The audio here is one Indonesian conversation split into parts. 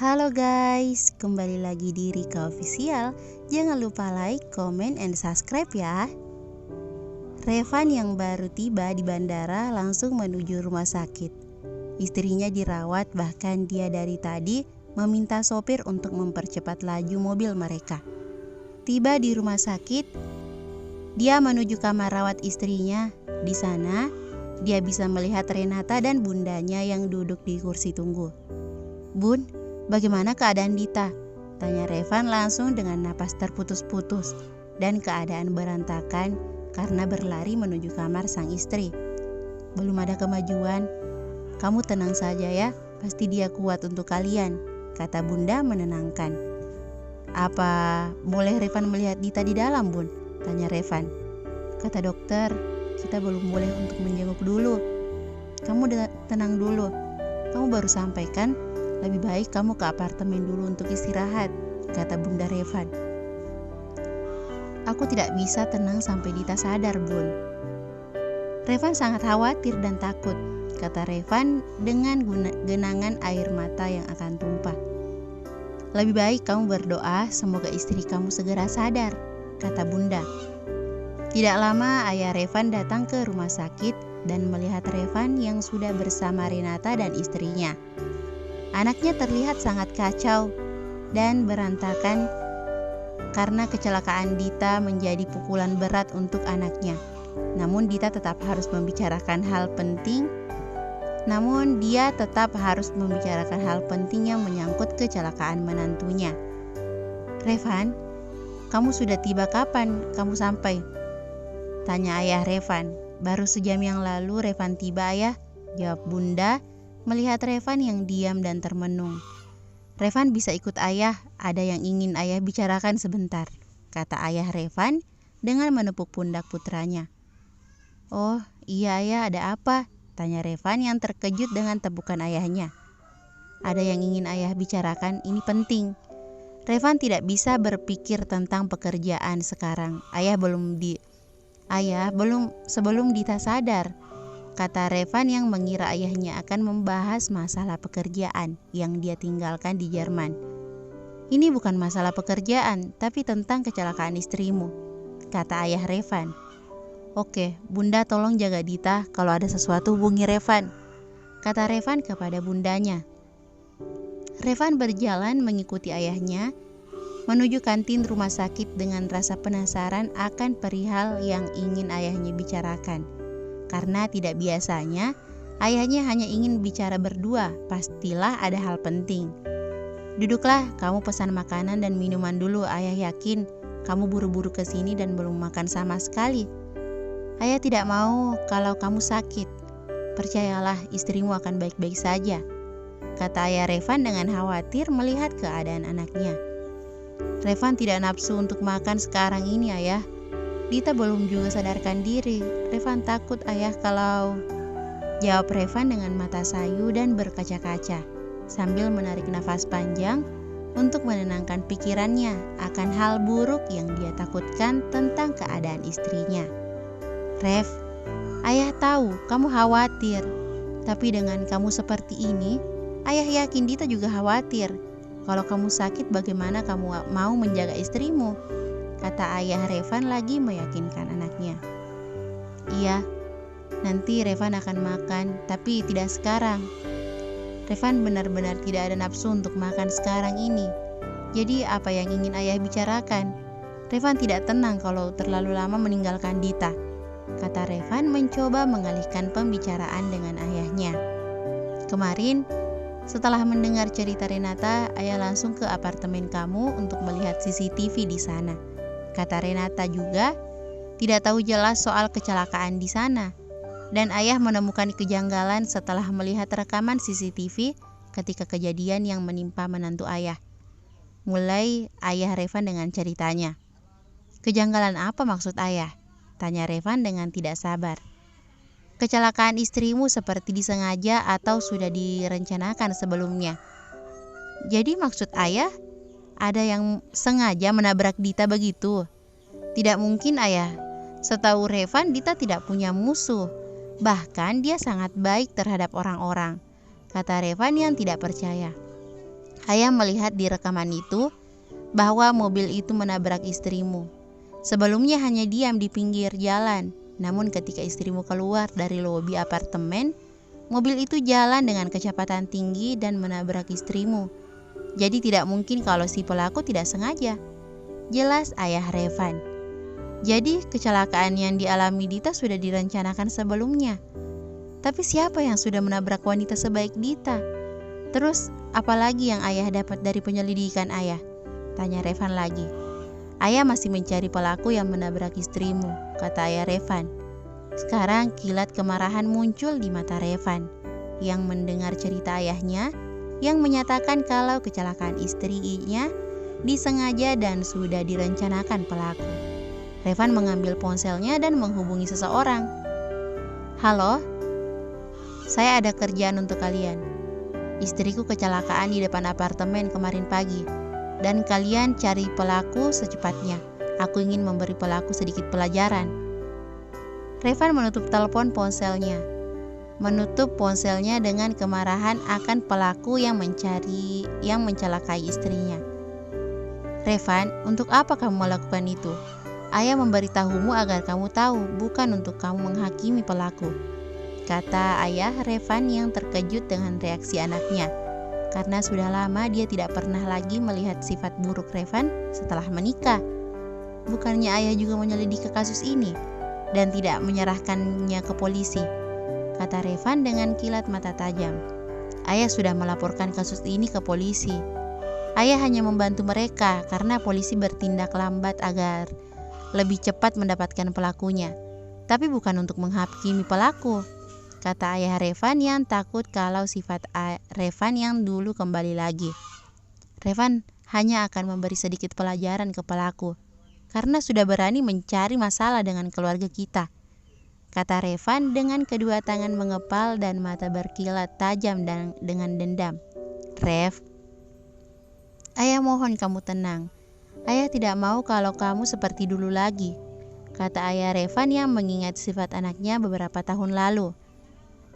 Halo guys, kembali lagi di Rika Official. Jangan lupa like, comment, and subscribe ya. Revan yang baru tiba di bandara langsung menuju rumah sakit. Istrinya dirawat, bahkan dia dari tadi meminta sopir untuk mempercepat laju mobil mereka. Tiba di rumah sakit, dia menuju kamar rawat istrinya. Di sana, dia bisa melihat Renata dan bundanya yang duduk di kursi tunggu. "Bun, bagaimana keadaan Dita?" tanya Revan langsung dengan napas terputus-putus dan keadaan berantakan karena berlari menuju kamar sang istri. "Belum ada kemajuan. Kamu tenang saja ya, pasti dia kuat untuk kalian," kata bunda menenangkan. "Apa boleh Revan melihat Dita di dalam, Bun?" tanya Revan. "Kata dokter, kita belum boleh untuk menjenguk dulu. Kamu tenang dulu. Kamu baru sampai kan? Lebih baik kamu ke apartemen dulu untuk istirahat," kata bunda Revan. "Aku tidak bisa tenang sampai Dita sadar, Bun." "Revan sangat khawatir dan takut," kata Revan dengan genangan air mata yang akan tumpah. "Lebih baik kamu berdoa semoga istri kamu segera sadar," kata bunda. Tidak lama ayah Revan datang ke rumah sakit dan melihat Revan yang sudah bersama Renata dan istrinya. Anaknya terlihat sangat kacau dan berantakan karena kecelakaan Dita menjadi pukulan berat untuk anaknya. Namun dia tetap harus membicarakan hal penting yang menyangkut kecelakaan menantunya. "Revan, kamu sudah tiba, kapan kamu sampai?" tanya ayah Revan. "Baru sejam yang lalu Revan tiba, ayah," jawab bunda melihat Revan yang diam dan termenung. "Revan bisa ikut ayah, ada yang ingin ayah bicarakan sebentar," kata ayah Revan dengan menepuk pundak putranya. "Oh iya ayah, ada apa?" tanya Revan yang terkejut dengan tepukan ayahnya. "Ada yang ingin ayah bicarakan, ini penting." Revan tidak bisa berpikir tentang pekerjaan sekarang. Sebelum Dita sadar, kata Revan yang mengira ayahnya akan membahas masalah pekerjaan yang dia tinggalkan di Jerman. "Ini bukan masalah pekerjaan, tapi tentang kecelakaan istrimu," kata ayah Revan. "Oke, bunda tolong jaga Dita, kalau ada sesuatu hubungi Revan," kata Revan kepada bundanya. Revan berjalan mengikuti ayahnya menuju kantin rumah sakit dengan rasa penasaran akan perihal yang ingin ayahnya bicarakan. Karena tidak biasanya, ayahnya hanya ingin bicara berdua, pastilah ada hal penting. "Duduklah, kamu pesan makanan dan minuman dulu, ayah yakin kamu buru-buru ke sini dan belum makan sama sekali." "Ayah tidak mau kalau kamu sakit. Percayalah, istrimu akan baik-baik saja," kata ayah Revan dengan khawatir melihat keadaan anaknya. "Revan tidak nafsu untuk makan sekarang ini, ayah. Dita belum juga sadarkan diri. Revan takut, ayah, kalau..." jawab Revan dengan mata sayu dan berkaca-kaca, sambil menarik nafas panjang untuk menenangkan pikirannya akan hal buruk yang dia takutkan tentang keadaan istrinya. "Rev, ayah tahu kamu khawatir, tapi dengan kamu seperti ini, ayah yakin Dita juga khawatir. Kalau kamu sakit, bagaimana kamu mau menjaga istrimu?" kata ayah Revan lagi meyakinkan anaknya. "Iya, nanti Revan akan makan, tapi tidak sekarang. Revan benar-benar tidak ada nafsu untuk makan sekarang ini. Jadi apa yang ingin ayah bicarakan? Revan tidak tenang kalau terlalu lama meninggalkan Dita," kata Revan mencoba mengalihkan pembicaraan dengan ayahnya. "Kemarin, setelah mendengar cerita Renata, ayah langsung ke apartemen kamu untuk melihat CCTV di sana," kata Renata juga tidak tahu jelas soal kecelakaan di sana. Dan ayah menemukan kejanggalan setelah melihat rekaman CCTV ketika kejadian yang menimpa menantu ayah. Mulai ayah Revan dengan ceritanya. "Kejanggalan apa maksud ayah?" tanya Revan dengan tidak sabar. "Kecelakaan istrimu seperti disengaja atau sudah direncanakan sebelumnya. Jadi maksud ayah, ada yang sengaja menabrak Dita begitu?" "Tidak mungkin, ayah. Setahu Revan, Dita tidak punya musuh. Bahkan dia sangat baik terhadap orang-orang," kata Revan yang tidak percaya. Ayah melihat di rekaman itu bahwa mobil itu menabrak istrimu. Sebelumnya hanya diam di pinggir jalan, namun ketika istrimu keluar dari lobi apartemen, mobil itu jalan dengan kecepatan tinggi dan menabrak istrimu. Jadi tidak mungkin kalau si pelaku tidak sengaja. Jelas ayah Revan. Jadi kecelakaan yang dialami Dita sudah direncanakan sebelumnya. Tapi siapa yang sudah menabrak wanita sebaik Dita? Terus apalagi yang ayah dapat dari penyelidikan ayah? Tanya Revan lagi. Ayah masih mencari pelaku yang menabrak istrimu, kata ayah Revan. Sekarang kilat kemarahan muncul di mata Revan yang mendengar cerita ayahnya yang menyatakan kalau kecelakaan istrinya disengaja dan sudah direncanakan pelaku. Revan mengambil ponselnya dan menghubungi seseorang. Halo, saya ada kerjaan untuk kalian. Istriku kecelakaan di depan apartemen kemarin pagi, dan kalian cari pelaku secepatnya. Aku ingin memberi pelaku sedikit pelajaran. Revan menutup telepon ponselnya. Menutup ponselnya dengan kemarahan akan pelaku yang mencelakai istrinya. Revan, untuk apa kamu melakukan itu? Ayah memberitahumu agar kamu tahu, bukan untuk kamu menghakimi pelaku, kata ayah Revan yang terkejut dengan reaksi anaknya. Karena sudah lama dia tidak pernah lagi melihat sifat buruk Revan setelah menikah. Bukannya ayah juga menyelidiki kasus ini dan tidak menyerahkannya ke polisi, kata Revan dengan kilat mata tajam. Ayah sudah melaporkan kasus ini ke polisi. Ayah hanya membantu mereka karena polisi bertindak lambat agar lebih cepat mendapatkan pelakunya. Tapi bukan untuk menghakimi pelaku, kata ayah Revan yang takut kalau sifat Revan yang dulu kembali lagi. Revan hanya akan memberi sedikit pelajaran ke pelaku karena sudah berani mencari masalah dengan keluarga kita, kata Revan dengan kedua tangan mengepal dan mata berkilat tajam dan dengan dendam. Rev, ayah mohon kamu tenang. Ayah tidak mau kalau kamu seperti dulu lagi, kata ayah Revan yang mengingat sifat anaknya beberapa tahun lalu.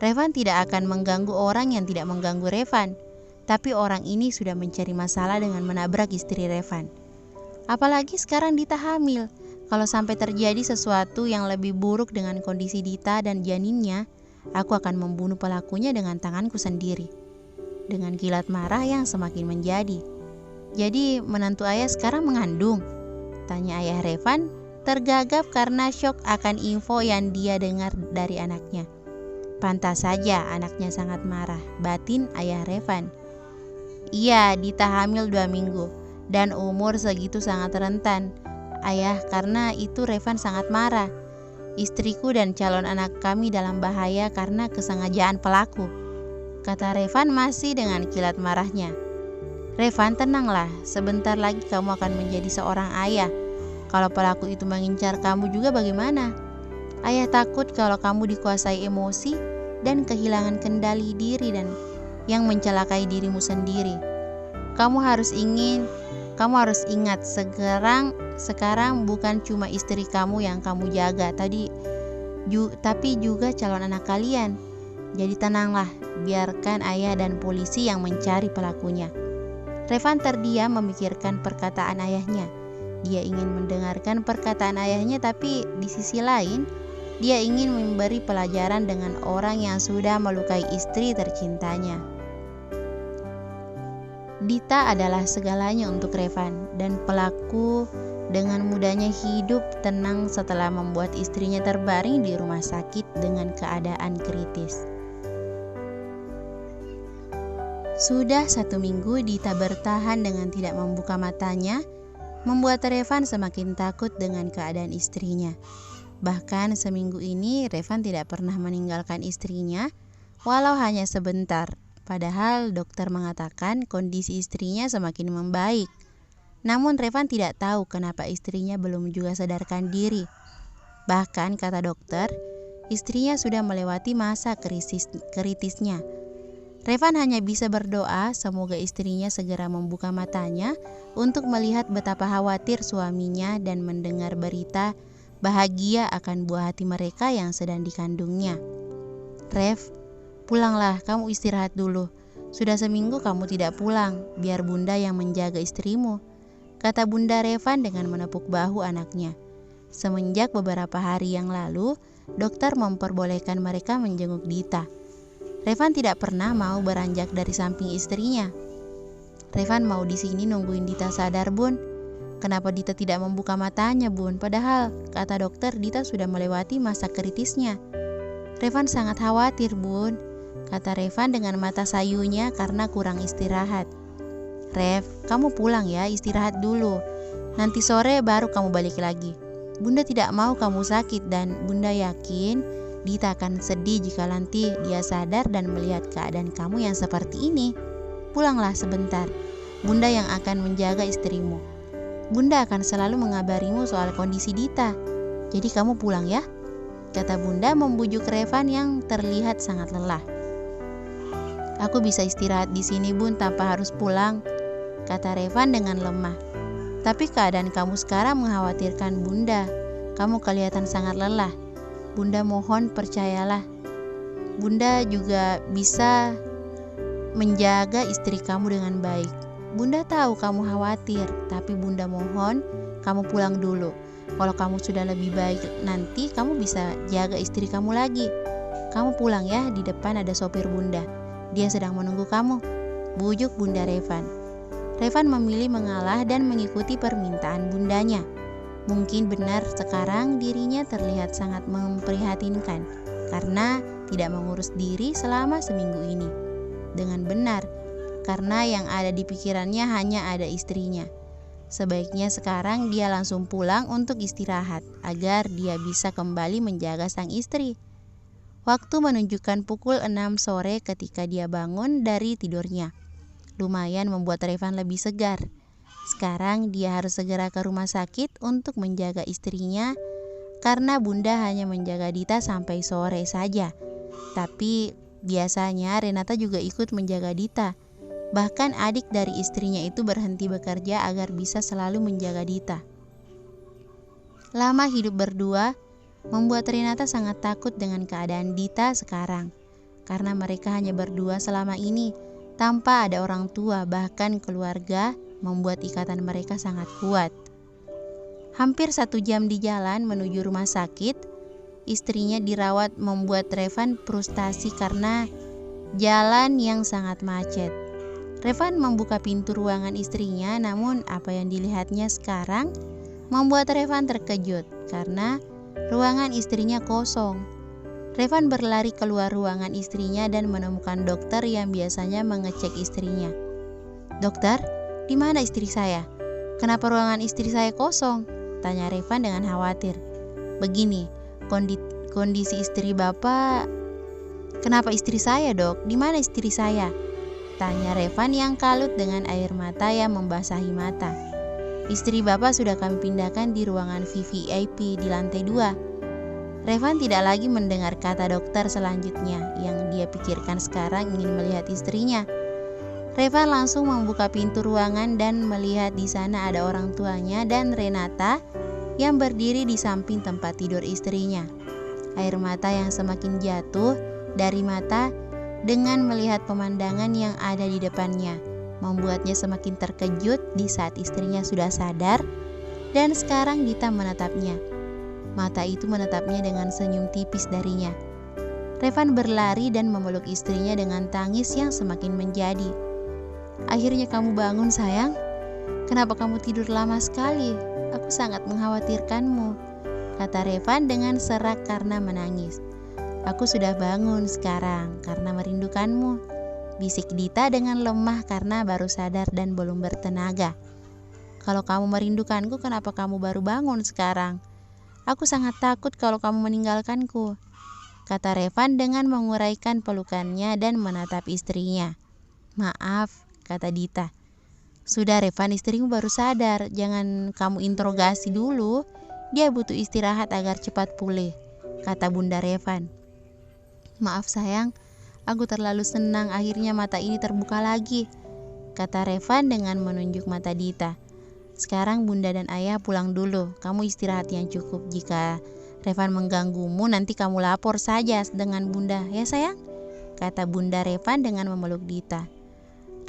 Revan tidak akan mengganggu orang yang tidak mengganggu Revan, tapi orang ini sudah mencari masalah dengan menabrak istri Revan. Apalagi sekarang Dita hamil. Kalau sampai terjadi sesuatu yang lebih buruk dengan kondisi Dita dan janinnya, aku akan membunuh pelakunya dengan tanganku sendiri. Dengan kilat marah yang semakin menjadi. Jadi menantu ayah sekarang mengandung? Tanya ayah Revan, tergagap karena syok akan info yang dia dengar dari anaknya. Pantas saja anaknya sangat marah, batin ayah Revan. Iya, Dita hamil 2 minggu dan umur segitu sangat rentan. Ayah, karena itu Revan sangat marah. Istriku dan calon anak kami dalam bahaya karena kesengajaan pelaku, kata Revan masih dengan kilat marahnya. Revan, tenanglah, sebentar lagi kamu akan menjadi seorang ayah. Kalau pelaku itu mengincar kamu juga bagaimana? Ayah takut kalau kamu dikuasai emosi dan kehilangan kendali diri dan yang mencelakai dirimu sendiri. Kamu harus ingat sekarang bukan cuma istri kamu yang kamu jaga tapi juga calon anak kalian. Jadi tenanglah, biarkan ayah dan polisi yang mencari pelakunya. Revan terdiam memikirkan perkataan ayahnya. Dia ingin mendengarkan perkataan ayahnya, tapi di sisi lain dia ingin memberi pelajaran dengan orang yang sudah melukai istri tercintanya. Dita adalah segalanya untuk Revan, dan pelaku dengan mudahnya hidup tenang setelah membuat istrinya terbaring di rumah sakit dengan keadaan kritis. Sudah 1 minggu Dita bertahan dengan tidak membuka matanya, membuat Revan semakin takut dengan keadaan istrinya. Bahkan seminggu ini Revan tidak pernah meninggalkan istrinya, walau hanya sebentar. Padahal dokter mengatakan kondisi istrinya semakin membaik. Namun Revan tidak tahu kenapa istrinya belum juga sadarkan diri. Bahkan kata dokter, istrinya sudah melewati masa kritisnya. Revan hanya bisa berdoa semoga istrinya segera membuka matanya untuk melihat betapa khawatir suaminya dan mendengar berita bahagia akan buah hati mereka yang sedang dikandungnya. Rev, pulanglah, kamu istirahat dulu. Sudah seminggu kamu tidak pulang, biar bunda yang menjaga istrimu, kata Bunda Revan dengan menepuk bahu anaknya. Semenjak beberapa hari yang lalu, dokter memperbolehkan mereka menjenguk Dita. Revan tidak pernah mau beranjak dari samping istrinya. Revan mau di sini nungguin Dita sadar, Bun. Kenapa Dita tidak membuka matanya, Bun? Padahal, kata dokter, Dita sudah melewati masa kritisnya. Revan sangat khawatir, Bun, kata Revan dengan mata sayunya karena kurang istirahat. Rev, kamu pulang ya, istirahat dulu. Nanti sore baru kamu balik lagi. Bunda tidak mau kamu sakit dan Bunda yakin Dita akan sedih jika nanti dia sadar dan melihat keadaan kamu yang seperti ini. Pulanglah sebentar, Bunda yang akan menjaga istrimu. Bunda akan selalu mengabarimu soal kondisi Dita. Jadi kamu pulang ya, kata Bunda membujuk Revan yang terlihat sangat lelah. Aku bisa istirahat di sini, Bun, tanpa harus pulang, kata Revan dengan lemah. Tapi keadaan kamu sekarang mengkhawatirkan Bunda. Kamu kelihatan sangat lelah. Bunda mohon percayalah. Bunda juga bisa menjaga istri kamu dengan baik. Bunda tahu kamu khawatir, tapi Bunda mohon kamu pulang dulu. Kalau kamu sudah lebih baik nanti kamu bisa jaga istri kamu lagi. Kamu pulang ya, di depan ada sopir Bunda. Dia sedang menunggu kamu, bujuk Bunda Revan. Revan memilih mengalah dan mengikuti permintaan bundanya. Mungkin benar sekarang dirinya terlihat sangat memprihatinkan karena tidak mengurus diri selama seminggu ini dengan benar, karena yang ada di pikirannya hanya ada istrinya. Sebaiknya sekarang dia langsung pulang untuk istirahat agar dia bisa kembali menjaga sang istri. Waktu menunjukkan pukul 6 sore ketika dia bangun dari tidurnya. Lumayan membuat Revan lebih segar. Sekarang dia harus segera ke rumah sakit untuk menjaga istrinya karena Bunda hanya menjaga Dita sampai sore saja. Tapi biasanya Renata juga ikut menjaga Dita. Bahkan adik dari istrinya itu berhenti bekerja agar bisa selalu menjaga Dita. Lama hidup berdua membuat Renata sangat takut dengan keadaan Dita sekarang. Karena mereka hanya berdua selama ini, tanpa ada orang tua bahkan keluarga, membuat ikatan mereka sangat kuat. Hampir 1 jam di jalan menuju rumah sakit, istrinya dirawat membuat Revan frustasi karena jalan yang sangat macet. Revan membuka pintu ruangan istrinya, namun apa yang dilihatnya sekarang membuat Revan terkejut karena ruangan istrinya kosong. Revan berlari keluar ruangan istrinya dan menemukan dokter yang biasanya mengecek istrinya. Dokter, di mana istri saya? Kenapa ruangan istri saya kosong? Tanya Revan dengan khawatir. Begini, kondisi istri Bapak. Kenapa istri saya, Dok? Di mana istri saya? Tanya Revan yang kalut dengan air mata yang membasahi mata. Istri Bapak sudah kami pindahkan di ruangan VVIP di lantai 2. Revan tidak lagi mendengar kata dokter selanjutnya. Yang dia pikirkan sekarang ingin melihat istrinya. Revan langsung membuka pintu ruangan dan melihat di sana ada orang tuanya dan Renata yang berdiri di samping tempat tidur istrinya. Air mata yang semakin jatuh dari mata dengan melihat pemandangan yang ada di depannya membuatnya semakin terkejut di saat istrinya sudah sadar dan sekarang Dita menatapnya. Mata itu menatapnya dengan senyum tipis darinya. Revan berlari dan memeluk istrinya dengan tangis yang semakin menjadi. Akhirnya kamu bangun, sayang. Kenapa kamu tidur lama sekali? Aku sangat mengkhawatirkanmu, kata Revan dengan serak karena menangis. Aku sudah bangun sekarang karena merindukanmu, bisik Dita dengan lemah karena baru sadar dan belum bertenaga. Kalau kamu merindukanku, kenapa kamu baru bangun sekarang? Aku sangat takut kalau kamu meninggalkanku, kata Revan dengan menguraikan pelukannya dan menatap istrinya. Maaf, kata Dita. Sudah Revan, istrimu baru sadar, jangan kamu interogasi dulu. Dia butuh istirahat agar cepat pulih, kata Bunda Revan. Maaf sayang, aku terlalu senang akhirnya mata ini terbuka lagi, kata Revan dengan menunjuk mata Dita. Sekarang Bunda dan Ayah pulang dulu, kamu istirahat yang cukup. Jika Revan mengganggumu nanti kamu lapor saja dengan Bunda, ya sayang, kata Bunda Revan dengan memeluk Dita.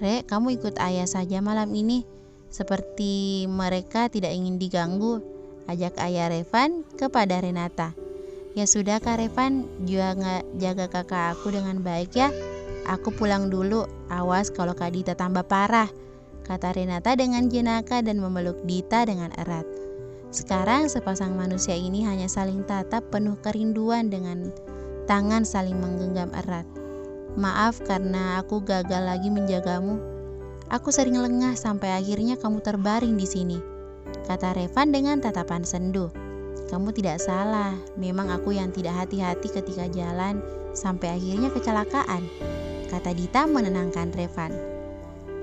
Rek, kamu ikut ayah saja malam ini. Seperti mereka tidak ingin diganggu, ajak ayah Revan kepada Renata. Ya sudah Kak Revan, jaga kakak aku dengan baik ya. Aku pulang dulu, awas kalau Kak Dita tambah parah, kata Renata dengan jenaka dan memeluk Dita dengan erat. Sekarang sepasang manusia ini hanya saling tatap penuh kerinduan dengan tangan saling menggenggam erat. Maaf karena aku gagal lagi menjagamu. Aku sering lengah sampai akhirnya kamu terbaring di sini, kata Revan dengan tatapan sendu. Kamu tidak salah, memang aku yang tidak hati-hati ketika jalan sampai akhirnya kecelakaan, kata Dita menenangkan Revan.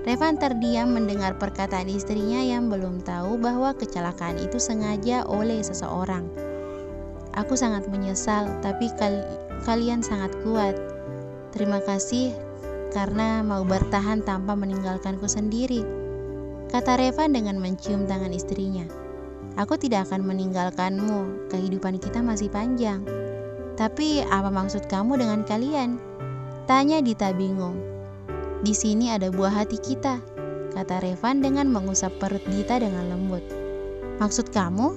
Revan terdiam mendengar perkataan istrinya yang belum tahu bahwa kecelakaan itu sengaja oleh seseorang. Aku sangat menyesal, tapi kalian sangat kuat. Terima kasih karena mau bertahan tanpa meninggalkanku sendiri, kata Revan dengan mencium tangan istrinya. Aku tidak akan meninggalkanmu, kehidupan kita masih panjang. Tapi apa maksud kamu dengan kalian? Tanya Dita bingung. Di sini ada buah hati kita, kata Revan dengan mengusap perut Dita dengan lembut. Maksud kamu?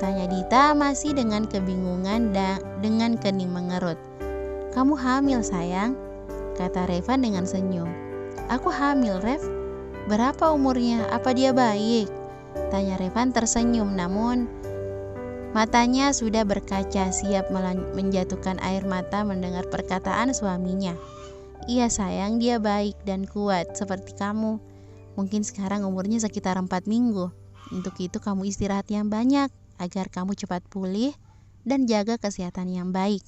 Tanya Dita masih dengan kebingungan dan dengan kening mengerut. Kamu hamil sayang, kata Revan dengan senyum. Aku hamil Rev. Berapa umurnya? Apa dia baik? Tanya Revan tersenyum, namun matanya sudah berkaca siap menjatuhkan air mata mendengar perkataan suaminya. Iya sayang, dia baik dan kuat seperti kamu. Mungkin sekarang umurnya sekitar 4 minggu. Untuk itu kamu istirahat yang banyak agar kamu cepat pulih dan jaga kesehatan yang baik,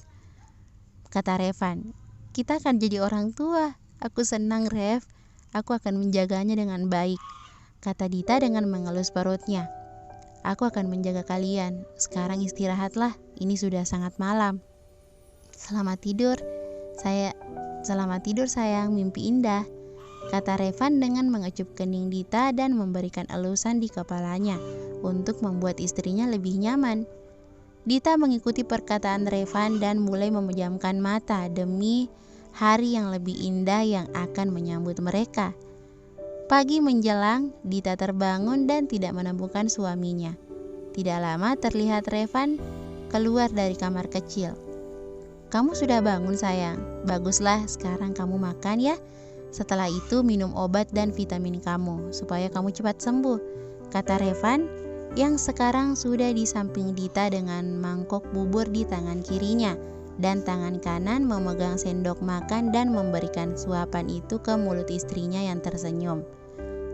kata Revan. Kita akan jadi orang tua. Aku senang Rev. Aku akan menjaganya dengan baik, kata Dita dengan mengelus perutnya. Aku akan menjaga kalian. Sekarang istirahatlah. Ini sudah sangat malam. Selamat tidur. Selamat tidur sayang, mimpi indah, kata Revan dengan mengecup kening Dita dan memberikan elusan di kepalanya untuk membuat istrinya lebih nyaman. Dita mengikuti perkataan Revan dan mulai memejamkan mata demi hari yang lebih indah yang akan menyambut mereka. Pagi menjelang, Dita terbangun dan tidak menemukan suaminya. Tidak lama terlihat Revan keluar dari kamar kecil. Kamu sudah bangun sayang, baguslah, sekarang kamu makan ya. Setelah itu minum obat dan vitamin kamu, supaya kamu cepat sembuh, kata Revan yang sekarang sudah di samping Dita dengan mangkok bubur di tangan kirinya dan tangan kanan memegang sendok makan dan memberikan suapan itu ke mulut istrinya yang tersenyum.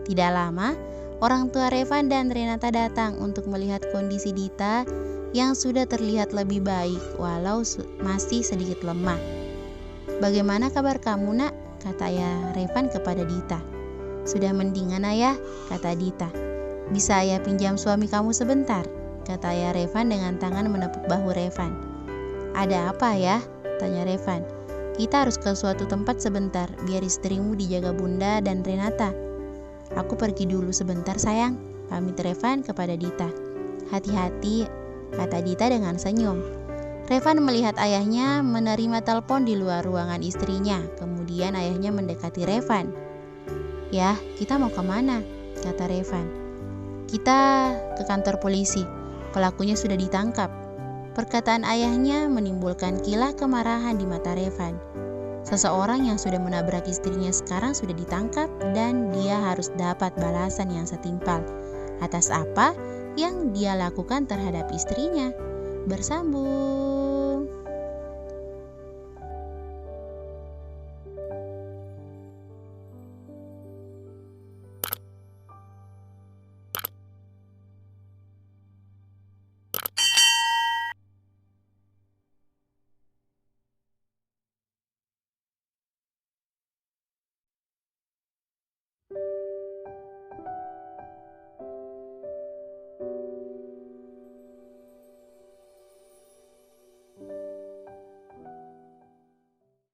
Tidak lama, orang tua Revan dan Renata datang untuk melihat kondisi Dita yang sudah terlihat lebih baik walau masih sedikit lemah. Bagaimana kabar kamu nak? Kata ayah Revan kepada Dita. Sudah mendingan ayah, kata Dita. Bisa ayah pinjam suami kamu sebentar? Kata ayah Revan dengan tangan menepuk bahu Revan. Ada apa ya? Tanya Revan. Kita harus ke suatu tempat sebentar, biar istrimu dijaga Bunda dan Renata. Aku pergi dulu sebentar sayang, pamit Revan kepada Dita. Hati-hati, kata Dita dengan senyum. Revan melihat ayahnya menerima telepon di luar ruangan istrinya. Kemudian ayahnya mendekati Revan. Ya, kita mau kemana? Kata Revan. Kita ke kantor polisi. Pelakunya sudah ditangkap. Perkataan ayahnya menimbulkan kilah kemarahan di mata Revan. Seseorang yang sudah menabrak istrinya sekarang sudah ditangkap dan dia harus dapat balasan yang setimpal atas apa yang dia lakukan terhadap istrinya. Bersambung.